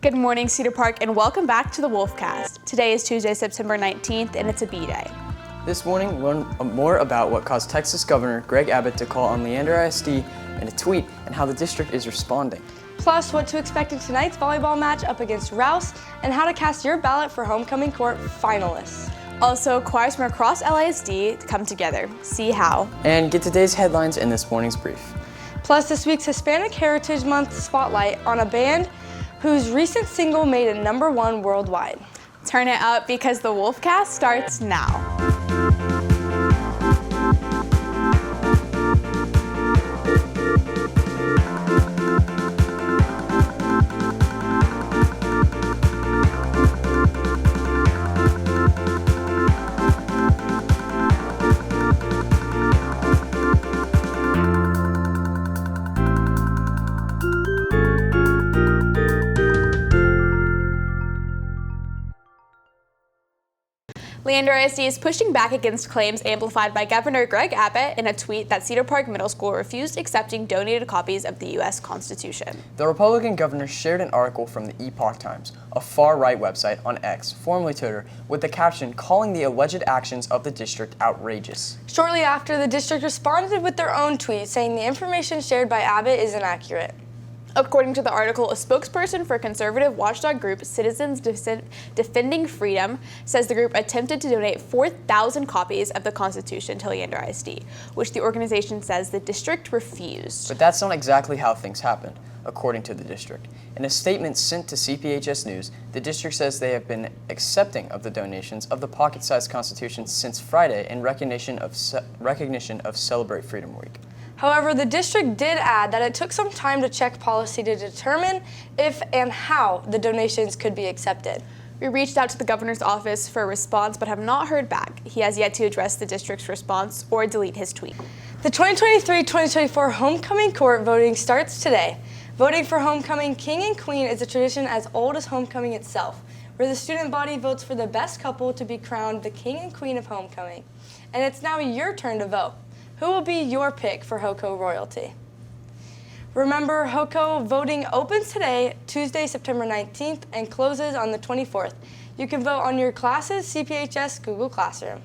Good morning, Cedar Park, and welcome back to the Wolfcast. Today is Tuesday, September 19th, and it's a B-Day. This morning, learn more about what caused Texas Governor Greg Abbott to call on Leander ISD in a tweet and how the district is responding. Plus, what to expect in tonight's volleyball match up against Rouse and how to cast your ballot for homecoming court finalists. Also, choirs from across LISD come together. See how. And get today's headlines in this morning's brief. Plus, this week's Hispanic Heritage Month spotlight on a band whose recent single made it #1 worldwide. Turn it up because the Wolfcast starts now. Leander ISD is pushing back against claims amplified by Governor Greg Abbott in a tweet that Cedar Park Middle School refused accepting donated copies of the U.S. Constitution. The Republican governor shared an article from the Epoch Times, a far-right website on X, formerly Twitter, with the caption calling the alleged actions of the district outrageous. Shortly after, the district responded with their own tweet saying the information shared by Abbott is inaccurate. According to the article, a spokesperson for conservative watchdog group Citizens Defending Freedom says the group attempted to donate 4,000 copies of the Constitution to Leander ISD, which the organization says the district refused. But that's not exactly how things happened, according to the district. In a statement sent to CPHS News, the district says they have been accepting of the donations of the pocket-sized Constitution since Friday in recognition of Celebrate Freedom Week. However, the district did add that it took some time to check policy to determine if and how the donations could be accepted. We reached out to the governor's office for a response but have not heard back. He has yet to address the district's response or delete his tweet. The 2023-2024 homecoming court voting starts today. Voting for homecoming king and queen is a tradition as old as homecoming itself, where the student body votes for the best couple to be crowned the king and queen of homecoming. And it's now your turn to vote. Who will be your pick for HOCO royalty? Remember, HOCO voting opens today, Tuesday, September 19th, and closes on the 24th. You can vote on your classes, CPHS, Google Classroom.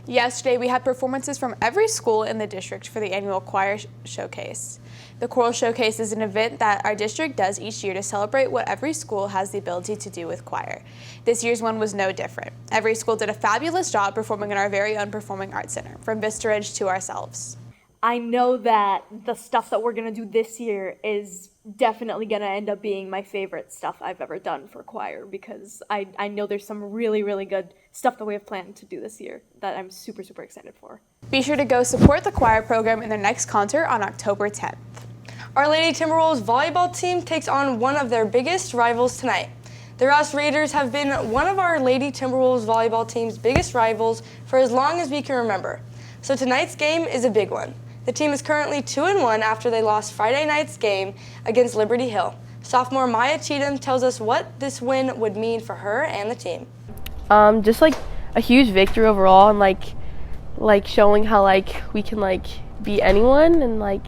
Yesterday, we had performances from every school in the district for the annual choir showcase. The Choral Showcase is an event that our district does each year to celebrate what every school has the ability to do with choir. This year's one was no different. Every school did a fabulous job performing in our very own Performing Arts Center, from Vista Ridge to ourselves. I know that the stuff that we're going to do this year is definitely going to end up being my favorite stuff I've ever done for choir, because I know there's some really, really good stuff that we have planned to do this year that I'm super, super excited for. Be sure to go support the choir program in their next concert on October 10th. Our Lady Timberwolves volleyball team takes on one of their biggest rivals tonight. The Rouse Raiders have been one of our Lady Timberwolves volleyball team's biggest rivals for as long as we can remember. So tonight's game is a big one. The team is currently 2-1 after they lost Friday night's game against Liberty Hill. Sophomore Maya Cheatham tells us what this win would mean for her and the team. Just like a huge victory overall, and like showing how we can beat anyone, and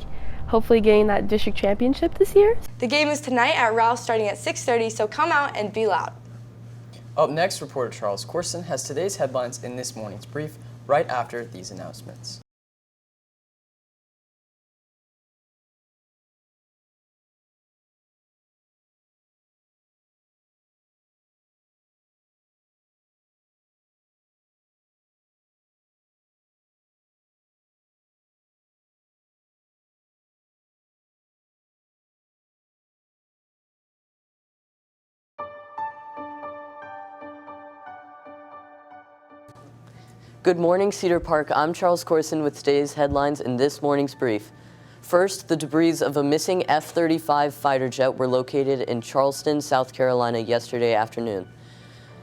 hopefully getting that district championship this year. The game is tonight at Rouse starting at 6:30, so come out and be loud. Up next, reporter Charles Corson has today's headlines in this morning's brief right after these announcements. Good morning, Cedar Park. I'm Charles Corson with today's headlines in this morning's brief. First, the debris of a missing F-35 fighter jet were located in Charleston, South Carolina yesterday afternoon.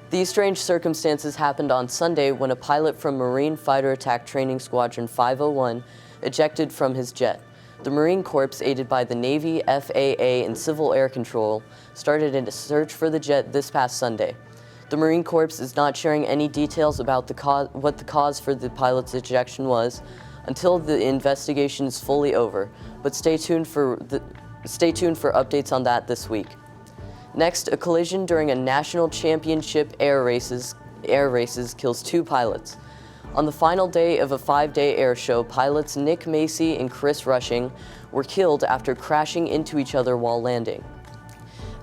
These strange circumstances happened on Sunday when a pilot from Marine Fighter Attack Training Squadron 501 ejected from his jet. The Marine Corps, aided by the Navy, FAA, and Civil Air Control, started a search for the jet this past Sunday. The Marine Corps is not sharing any details about what the cause for the pilot's ejection was until the investigation is fully over, but stay tuned for updates on that this week. Next, a collision during a national championship air races kills 2 pilots. On the final day of a 5-day air show, pilots Nick Macy and Chris Rushing were killed after crashing into each other while landing.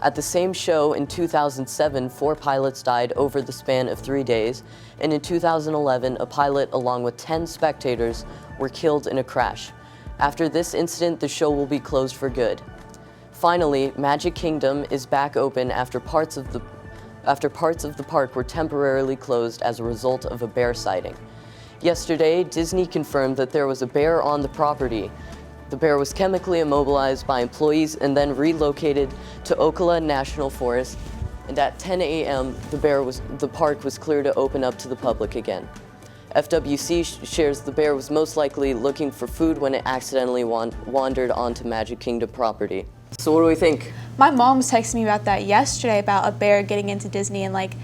At the same show in 2007, 4 pilots died over the span of 3 days, and in 2011, a pilot along with 10 spectators were killed in a crash. After this incident, the show will be closed for good. Finally, Magic Kingdom is back open after parts of the park were temporarily closed as a result of a bear sighting. Yesterday, Disney confirmed that there was a bear on the property. The bear was chemically immobilized by employees and then relocated to Ocala National Forest, and at 10 a.m., the park was clear to open up to the public again. FWC shares the bear was most likely looking for food when it accidentally wandered onto Magic Kingdom property. So what do we think? My mom was texting me about that yesterday, about a bear getting into Disney, and like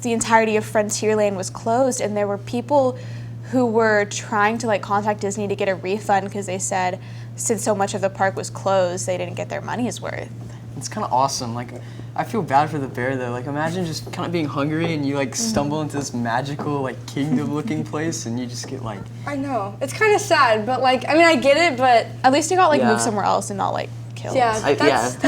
the entirety of Frontierland was closed, and there were people who were trying to like contact Disney to get a refund because they said since so much of the park was closed, they didn't get their money's worth. It's kind of awesome. Like, I feel bad for the bear though. Like, imagine just kind of being hungry and you like stumble into this magical like kingdom-looking place and you just get like. I know. It's kind of sad, but like, I mean, I get it, but At least you got like Yeah. moved somewhere else and not like killed. yeah,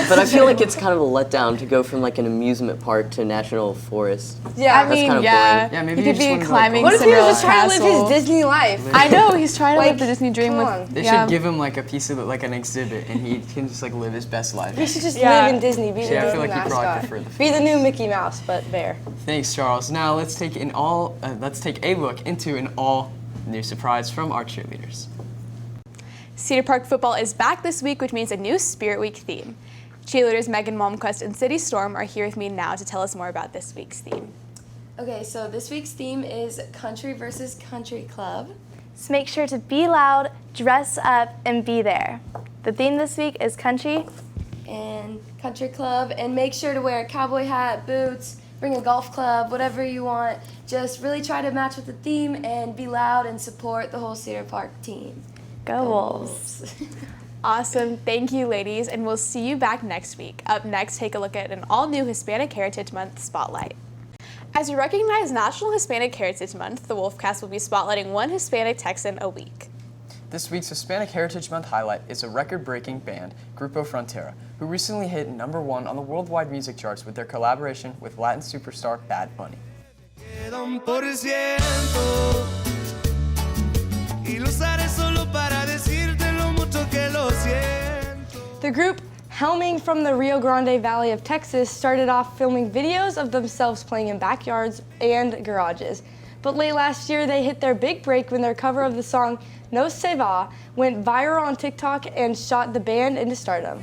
But I feel like it's kind of a letdown to go from like an amusement park to a national forest. yeah. I mean, kind of yeah. boring. Yeah, maybe he you could just be wanted to, like, climbing What if he was Cinderella's just trying to live castle. his Disney life? I know, he's trying to Like, live the Disney dream come with. on. They yeah. should give him like a piece of it, like an exhibit, and he can just like live his best life. He should just Yeah. live in Disney, be the Yeah, I Disney feel like you probably mascot. prefer the Be the new Mickey Mouse, but bear. Thanks, Charles. Now let's take a look into an all new surprise from our cheerleaders. Cedar Park football is back this week, which means a new Spirit Week theme. Cheerleaders Megan Malmquist and City Storm are here with me now to tell us more about this week's theme. Okay, so this week's theme is Country versus Country Club. So make sure to be loud, dress up, and be there. The theme this week is country. And Country Club, and make sure to wear a cowboy hat, boots, bring a golf club, whatever you want. Just really try to match with the theme and be loud and support the whole Cedar Park team. Go Wolves. Awesome. Thank you, ladies, and we'll see you back next week. Up next, take a look at an all-new Hispanic Heritage Month spotlight. As we recognize National Hispanic Heritage Month, the Wolfcast will be spotlighting one Hispanic Texan a week. This week's Hispanic Heritage Month highlight is a record-breaking band, Grupo Frontera, who recently hit #1 on the worldwide music charts with their collaboration with Latin superstar Bad Bunny. The group, helming from the Rio Grande Valley of Texas, started off filming videos of themselves playing in backyards and garages. But late last year, they hit their big break when their cover of the song No Se Va went viral on TikTok and shot the band into stardom.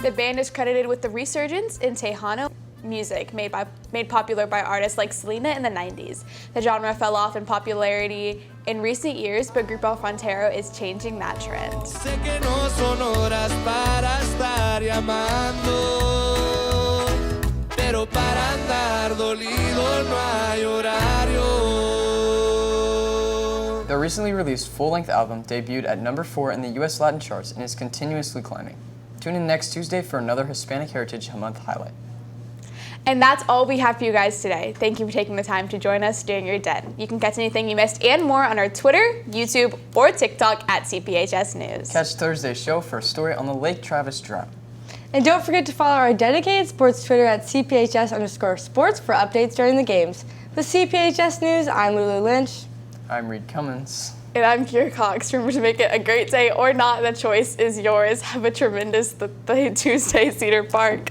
The band is credited with the resurgence in Tejano music made popular by artists like Selena in the 90s. The genre fell off in popularity in recent years, but Grupo Frontera is changing that trend. Their recently released full-length album debuted at #4 in the US Latin charts and is continuously climbing. Tune in next Tuesday for another Hispanic Heritage Month highlight. And that's all we have for you guys today. Thank you for taking the time to join us during your den. You can catch anything you missed and more on our Twitter, YouTube, or TikTok at CPHS News. Catch Thursday's show for a story on the Lake Travis drought. And don't forget to follow our dedicated sports Twitter at CPHS_sports for updates during the games. With CPHS News, I'm Lulu Lynch. I'm Reed Cummins. And I'm Kira Cox. Remember to make it a great day or not. The choice is yours. Have a tremendous Tuesday, Cedar Park.